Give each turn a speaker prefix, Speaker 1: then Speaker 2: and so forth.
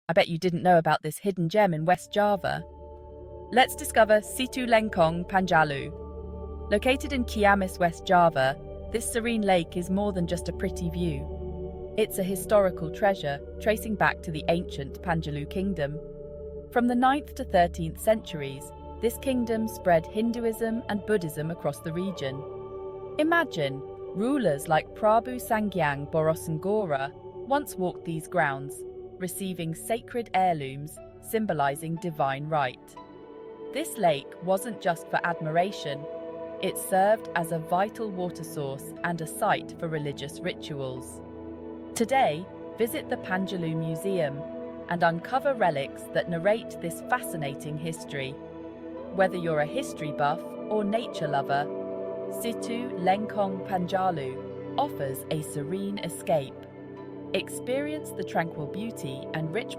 Speaker 1: I bet you didn't know about this hidden gem in West Java. Let's discover Situ Lengkong, Panjalu. Located in Kiamis, West Java, this serene lake is more than just a pretty view. It's a historical treasure tracing back to the ancient Panjalu kingdom. From the 9th to 13th centuries, this kingdom spread Hinduism and Buddhism across the region. Imagine, rulers like Prabu Sangyang Borosengora once walked these grounds, receiving sacred heirlooms symbolizing divine right. This lake wasn't just for admiration, it served as a vital water source and a site for religious rituals. Today, visit the Panjalu Museum and uncover relics that narrate this fascinating history. Whether you're a history buff or nature lover, Situ Lengkong Panjalu offers a serene escape. Experience the tranquil beauty and rich